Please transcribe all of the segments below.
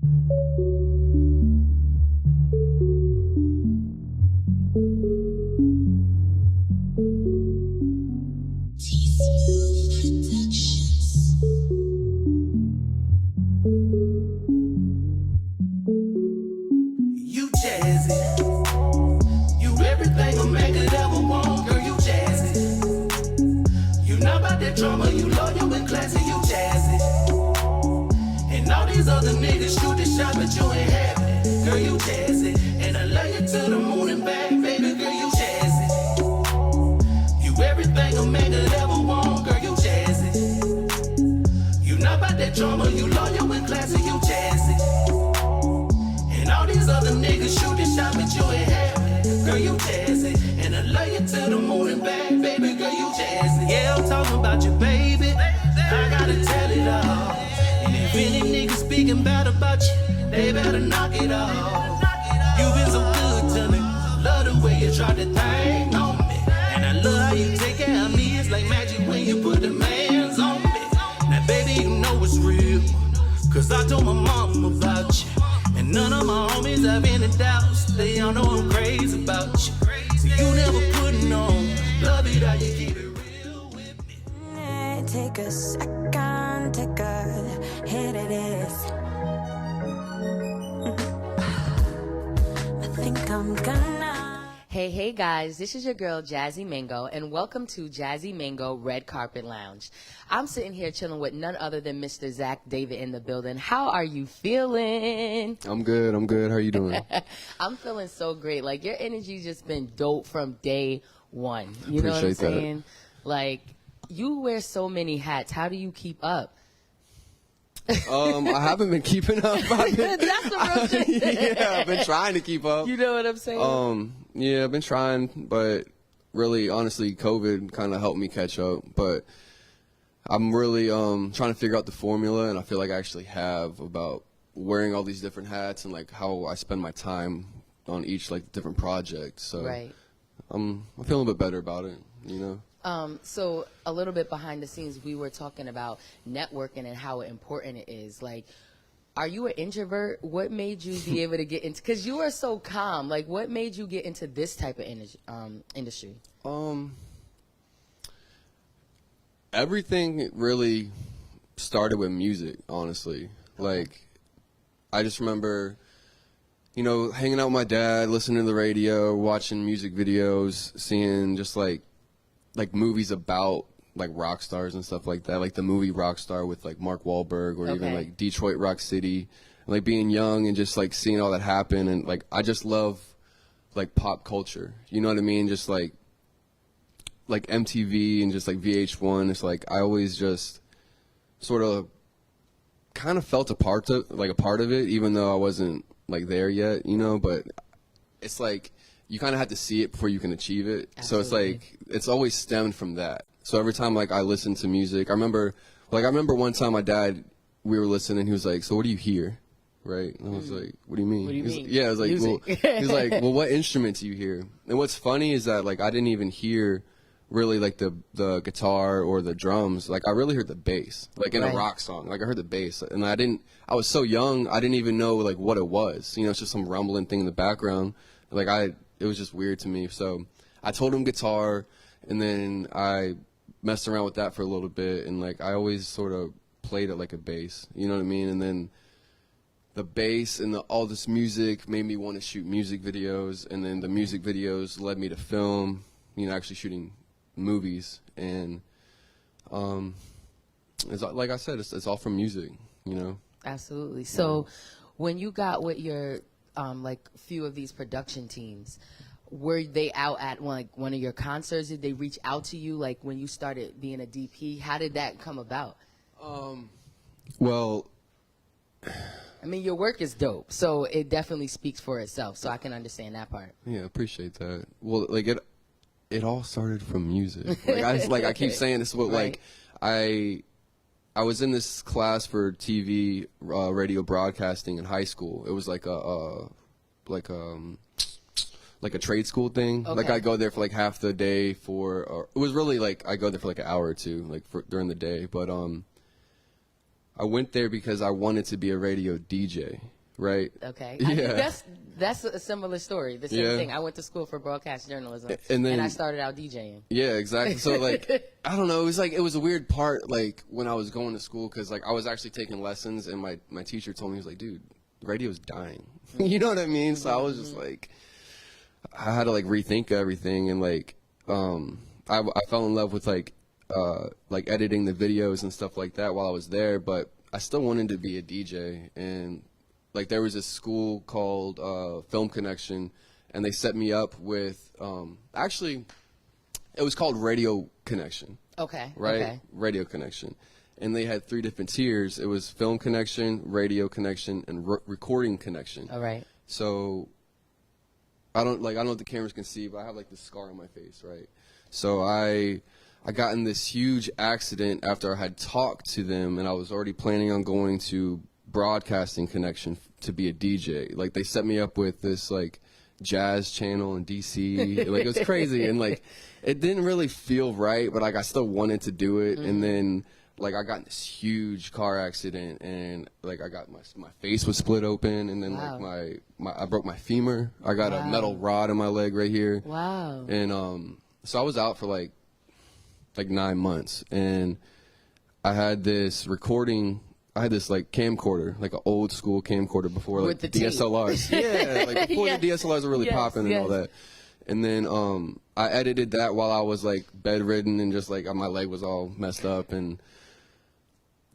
You jazzy. You everything a man could ever want, girl, you jazzy. You not about that drama, you loyal and classy, you jazzy. And all these other niggas shoot the shot, but you ain't having it, girl, you jazzy. And I love you to the moon and back, baby, girl, you jazzy. You everything a man could ever want, girl, you jazzy. You not about that drama, you loyal and classy, you jazzy. And all these other niggas shoot the shot, but you ain't having it, girl, you jazzy. And I love you to the moon and back, baby, girl, you jazzy. Yeah, I'm talking about you, baby. I gotta tell it all. And if any niggas speaking bad about you, they better knock it off. You been so good to me. Love the way you try to thing on me. And I love how you take care of me. It's like magic when you put the hands on me. Now, baby, you know it's real. Cause I told my mom about you. And none of my homies have any doubts. They all know I'm crazy about you. So you never putting on. Love it how you keep it real with me. Take a second, take a hit of this. I think I'm gonna. Hey guys, this is your girl HostJaszymango, and welcome to HostJaszymango Red Carpet Lounge. I'm sitting here chilling with none other than Mr. Zack David in the building. How are you feeling? I'm good. How are you doing? I'm feeling so great. Like, your energy's just been dope from day one. You know what I'm saying? Like, you wear so many hats. How do you keep up? I haven't been keeping up. That's the real shit. Yeah, I've been trying to keep up. You know what I'm saying? Yeah, I've been trying, but really, honestly, COVID kind of helped me catch up. But I'm really trying to figure out the formula, and I feel like I actually have about wearing all these different hats and like how I spend my time on each like different project. So Right. I'm feeling a bit better about it, you know. So a little bit behind the scenes, we were talking about networking and how important it is. Like, are you an introvert? What made you be able to get into, because you are so calm, like what made you get into this type of industry? Everything really started with music, honestly. Like, I just remember, you know, hanging out with my dad, listening to the radio, watching music videos, seeing just like movies about like rock stars and stuff like that, like the movie Rockstar with like Mark Wahlberg, or even like Detroit Rock City, and like being young and just like seeing all that happen. And like I just love like pop culture, you know what I mean? Just like MTV and just like VH1. It's like I always just sort of kind of felt a part of it, even though I wasn't like there yet, you know. But it's like you kind of have to see it before you can achieve it. Absolutely. So it's like it's always stemmed from that. So every time like I listen to music, I remember one time my dad, we were listening, he was like, "So what do you hear?" Right? And I was like, "What do you mean?" What do you mean? Yeah, I was like, "Well," he's like, "Well, what instrument do you hear?" And what's funny is that like I didn't even hear really like the guitar or the drums. Like I really heard the bass, like in a rock song. Like I heard the bass, and I was so young, I didn't even know like what it was. You know, it's just some rumbling thing in the background. Like it was just weird to me. So I told him guitar, and then I messed around with that for a little bit, and like I always sort of played it like a bass, you know what I mean? And then the bass and all this music made me want to shoot music videos, and then the music videos led me to film, you know, actually shooting movies. And it's like I said, it's all from music, you know. Absolutely. So when you got with your like few of these production teams, were they out at one of your concerts? Did they reach out to you like when you started being a DP? How did that come about? Well, I mean, your work is dope, so it definitely speaks for itself, so I can understand that part. Yeah, appreciate that. Well, like it all started from music. Like I keep saying this, but like I was in this class for TV, radio broadcasting in high school. It was like a trade school thing. Like I go there for like half the day or it was really like I go there for like an hour or two, like during the day. But I went there because I wanted to be a radio DJ. right? Okay. Yeah. That's a similar story. The same Yeah. thing. I went to school for broadcast journalism, And then- I started out DJing. Yeah, exactly. So like, I don't know. It was a weird part, like when I was going to school, because like I was actually taking lessons, and my teacher told me, he was like, dude, radio's dying. You know what I mean? So I was just like, I had to like rethink everything, and like, I fell in love with like editing the videos and stuff like that while I was there, but I still wanted to be a DJ. And like there was this school called Film Connection, and they set me up with actually it was called Radio Connection. Okay. Right? Okay. Radio Connection. And they had 3 different tiers. It was Film Connection, Radio Connection, and Recording Connection. All right. So I don't know if the cameras can see, but I have like this scar on my face, right? So I got in this huge accident after I had talked to them, and I was already planning on going to Broadcasting Connection to be a DJ. Like they set me up with this like jazz channel in DC. Like it was crazy, and like it didn't really feel right, but like I still wanted to do it. And then like I got in this huge car accident, and like I got my face was split open, and then Wow. like I broke my femur. I got a metal rod in my leg right here. Wow. And so I was out for like 9 months, and I had this recording. I had this like camcorder, like an old school camcorder before like With the tape. DSLRs. Yeah, like before Yes. the DSLRs were really Yes, popping and all yes. that. And then I edited that while I was like bedridden, and just like my leg was all messed up, and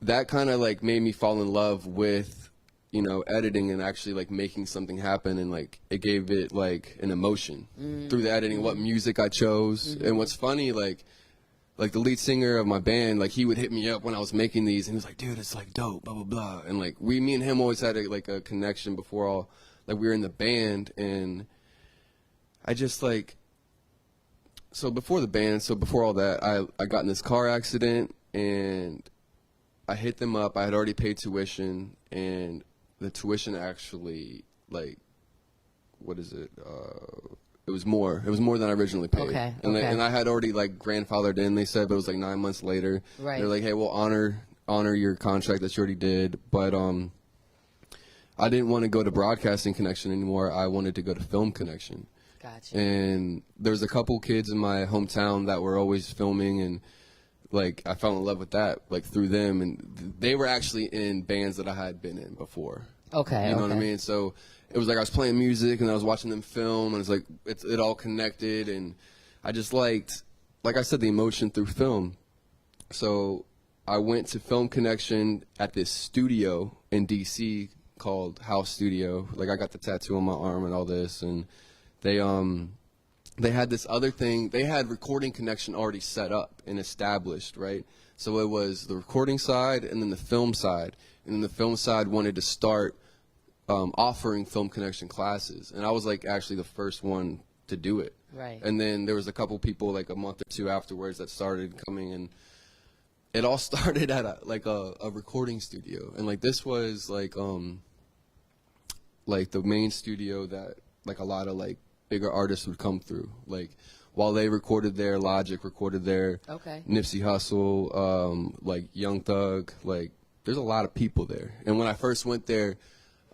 that kind of like made me fall in love with, you know, editing and actually like making something happen, and like it gave it like an emotion through the editing, what music I chose. And what's funny, like the lead singer of my band, like he would hit me up when I was making these, and he was like, dude, it's like dope, blah blah blah. And like me and him always had a connection before all, like we were in the band. And I just like, before all that, I got in this car accident, and I hit them up. I had already paid tuition, and the tuition actually, like, what is it? It was more. It was more than I originally paid. Okay, And, okay. and I had already like grandfathered in. They said, but it was like 9 months later. Right. They're like, hey, we'll honor your contract that you already did, but I didn't want to go to Broadcasting Connection anymore. I wanted to go to Film Connection. Gotcha. And there's a couple kids in my hometown that were always filming, and like I fell in love with that like through them, and they were actually in bands that I had been in before. Okay. You know what I okay. mean? So it was like I was playing music, and I was watching them film, and it's like it all connected, and I just liked, like I said, the emotion through film. So I went to Film Connection at this studio in DC called House Studio. Like I got the tattoo on my arm and all this, and they had this other thing. They had Recording Connection already set up and established, right? So it was the recording side and then the film side. And then the film side wanted to start offering Film Connection classes. And I was like actually the first one to do it. Right. And then there was a couple people like a month or two afterwards that started coming, and it all started at a recording studio. And like this was like the main studio that like a lot of like bigger artists would come through. Like while they recorded there, Logic recorded there. Okay. Nipsey Hussle, like Young Thug, like there's a lot of people there. And when I first went there,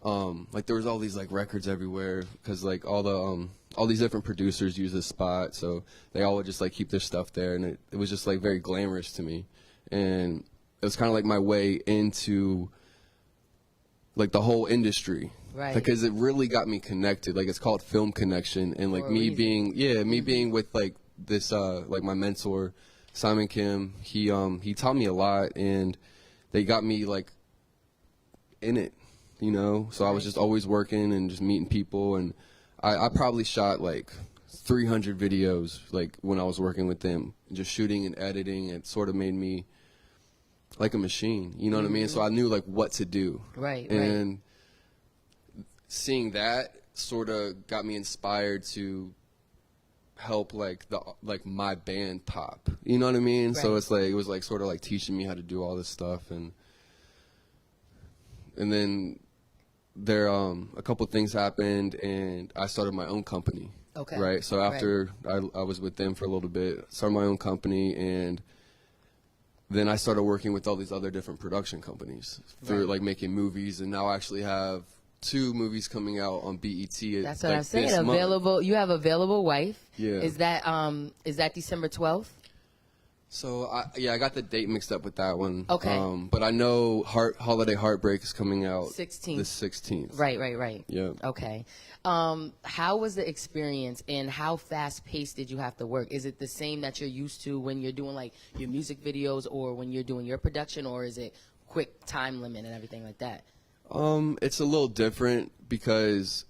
like there was all these like records everywhere, because like all these different producers use this spot, so they all would just like keep their stuff there, and it was just like very glamorous to me. And it was kind of like my way into like the whole industry. Right. Because it really got me connected. Like it's called Film Connection, and like For a me reason. being with like this like my mentor Simon Kim, he taught me a lot, and they got me like in it, you know. So I was just always working and just meeting people, and I probably shot like 300 videos like when I was working with them, just shooting and editing. It sort of made me like a machine, you know what I mean? So I knew like what to do. Right. And seeing that sort of got me inspired to help like my band pop, you know what I mean? So Right. it's like it was like sort of like teaching me how to do all this stuff. And then there a couple things happened, and I started my own company. Okay. Right. So after I was with them for a little bit, started my own company, and then I started working with all these other different production companies through Right. like making movies, and now I actually have 2 movies coming out on BET. That's what like, I'm saying. this month. Available. You have Available Wife. Yeah. Is that December 12th? So I got the date mixed up with that one. Okay. But I know Holiday Heartbreak is coming out 16th. the 16th. Right. Yeah. Okay. How was the experience, and how fast paced did you have to work? Is it the same that you're used to when you're doing like your music videos or when you're doing your production, or is it quick time limit and everything like that? It's a little different because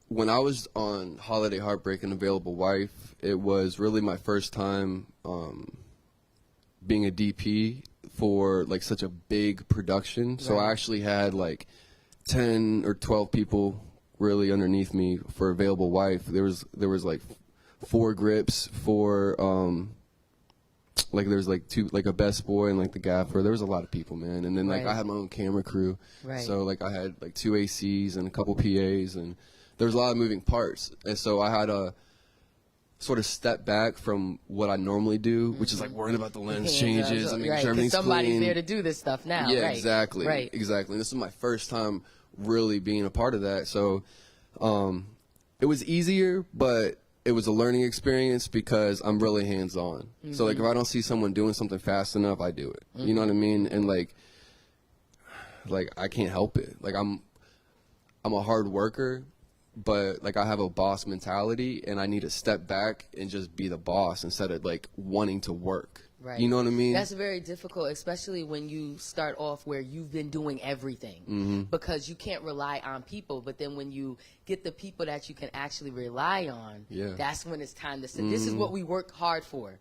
when I was on Holiday Heartbreak and Available Wife, it was really my first time being a DP for like such a big production. So I actually had like 10 or 12 people really underneath me for Available Wife. There was like 4 grips, 4 like there's like 2, like a best boy and like the gaffer. There was a lot of people, man. And then like I had my own camera crew. Right. So like I had like 2 ACs and a couple PAs, and there was a lot of moving parts. And so I had a sort of step back from what I normally do, which is like worrying about the lens changes and making sure everything's somebody's clean. there to do this stuff now. Yeah, right. exactly. Right. Exactly. This is my first time really being a part of that. So it was easier, but it was a learning experience because I'm really hands-on. So like if I don't see someone doing something fast enough, I do it. You know what I mean? And like I can't help it. Like I'm a hard worker, but like I have a boss mentality, and I need to step back and just be the boss instead of like wanting to work. Right. You know what I mean? That's very difficult, especially when you start off where you've been doing everything, because you can't rely on people. But then when you get the people that you can actually rely on, that's when it's time to say, this is what we worked hard for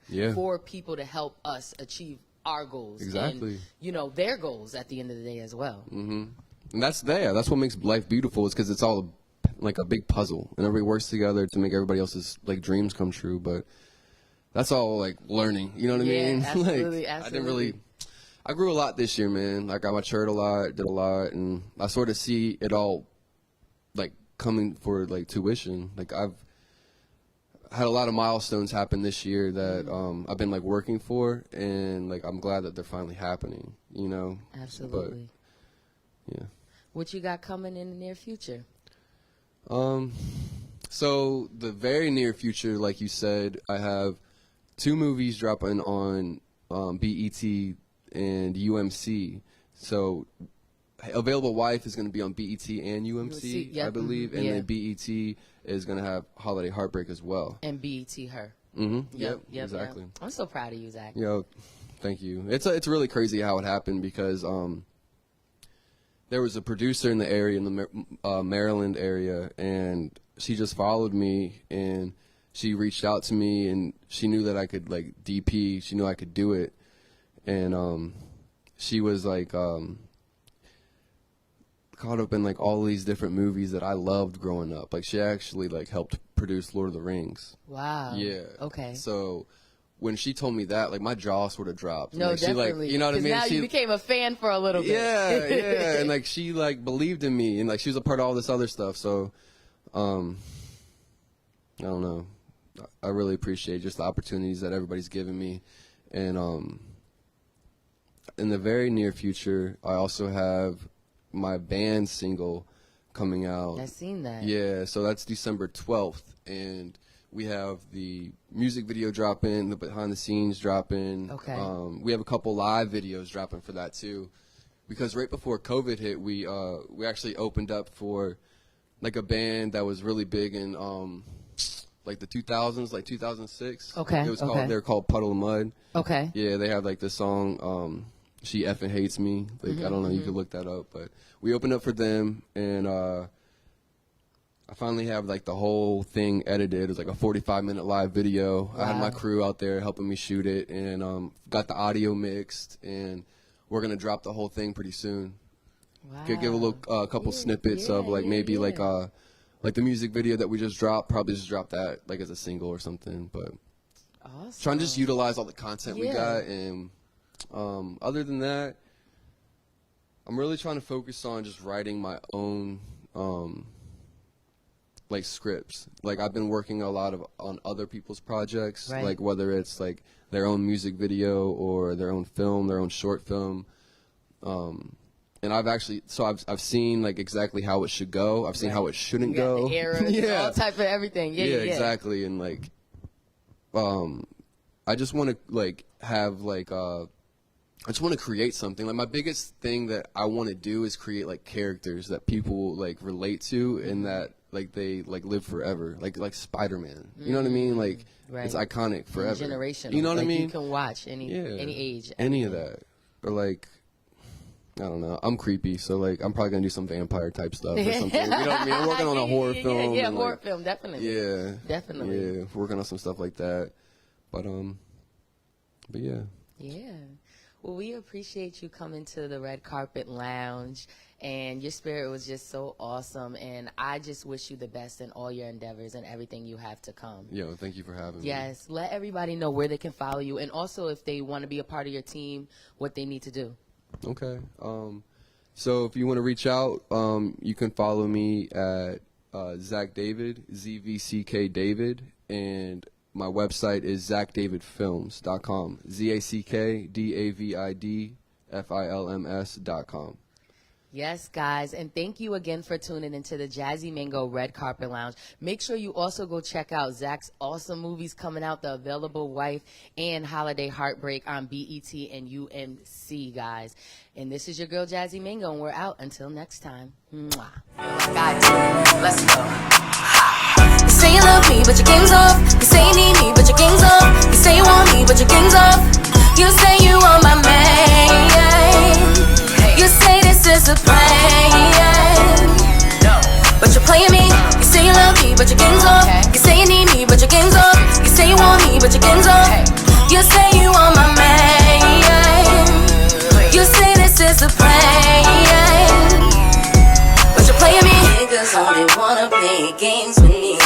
people to help us achieve our goals. Exactly. And, their goals at the end of the day as well. And that's what makes life beautiful, is because it's all like a big puzzle, and everybody works together to make everybody else's like dreams come true. But that's all like learning, you know what I mean? Absolutely, like, absolutely. I grew a lot this year, man. Like I matured a lot, did a lot, and I sort of see it all like coming for like tuition. Like I've had a lot of milestones happen this year that I've been like working for, and like I'm glad that they're finally happening, Absolutely. But yeah. What you got coming in the near future? So the very near future, like you said, I have 2 movies dropping on BET and UMC. So Available Wife is going to be on BET and UMC, I believe, and then BET is going to have Holiday Heartbreak as well. And BET her. Yep, exactly. I'm so proud of you, Zach. Yo, thank you. It's really crazy how it happened because there was a producer in the area, in the Maryland area, and she just followed me, and she reached out to me, and she knew that I could like DP. She knew I could do it, and she was like caught up in like all these different movies that I loved growing up. Like she actually like helped produce Lord of the Rings. Wow. Yeah. Okay. So when she told me that, like my jaw sort of dropped. No, like, definitely. She, like, you know what I mean? Now you became a fan for a little bit. Yeah, and like she like believed in me, and like she was a part of all this other stuff. So, I don't know. I really appreciate just the opportunities that everybody's given me, and in the very near future, I also have my band single coming out. I've seen that. Yeah, so that's December 12th, and we have the music video dropping, the behind the scenes dropping. Okay. We have a couple live videos dropping for that too, because right before COVID hit, we actually opened up for like a band that was really big in like the 2000s, like 2006. Okay. It was called. They're called Puddle of Mud. Okay. Yeah, they have like this song. She effing hates me. Like I don't know. You could look that up, but we opened up for them, and I finally have like the whole thing edited. It was like a 45-minute live video. Wow. I had my crew out there helping me shoot it, and got the audio mixed, and we're gonna drop the whole thing pretty soon. Wow. Could give a little couple snippets of like maybe like the music video that we just dropped. Probably just drop that like as a single or something. But Awesome. trying to just utilize all the content we got, and other than that, I'm really trying to focus on just writing my own like scripts. Like I've been working a lot on other people's projects, like whether it's like their own music video or their own film, their own short film. and I've seen like exactly how it should go. I've seen how it shouldn't You got go. the errors, all type of everything. Yeah, exactly. And like, I just want to like have like I just want to create something. Like my biggest thing that I want to do is create like characters that people like relate to and that like they like live forever. Like Spider-Man. You know what I mean? Like it's iconic forever. Generational. You know what I mean? You can watch any age. Any of that. Or like, I don't know. I'm creepy, so like I'm probably gonna do some vampire type stuff or something. You know what I mean? I'm working on a horror film. Yeah, and, horror like, film, definitely. Yeah, definitely. Yeah, working on some stuff like that. But yeah. Yeah. Well, we appreciate you coming to the Red Carpet Lounge, and your spirit was just so awesome, and I just wish you the best in all your endeavors and everything you have to come. Yo, thank you for having me. Yes, let everybody know where they can follow you, and also if they want to be a part of your team, what they need to do. Okay. So if you want to reach out, you can follow me at Zack David, ZVCK David, and my website is zackdavidfilms.com, ZackDavidFilms.com. Yes, guys, and thank you again for tuning into the Jazzy Mango Red Carpet Lounge. Make sure you also go check out Zack's awesome movies coming out, The Available Wife and Holiday Heartbreak on BET and UMC, guys. And this is your girl, Jazzy Mango, and we're out until next time. Mwah. Guys, let's go. You say you love me, but your game's off. You say you need me, but your game's off. You say you want me, but your game's off. You say you want my man. You say this is a plan. But you're playing me. You say you love me, but your game's off. You say you need me, but your game's off. You say you want me, but your game's off. You say you want my man. You say this is a plan. But you're playing me. Niggas only wanna play games with me.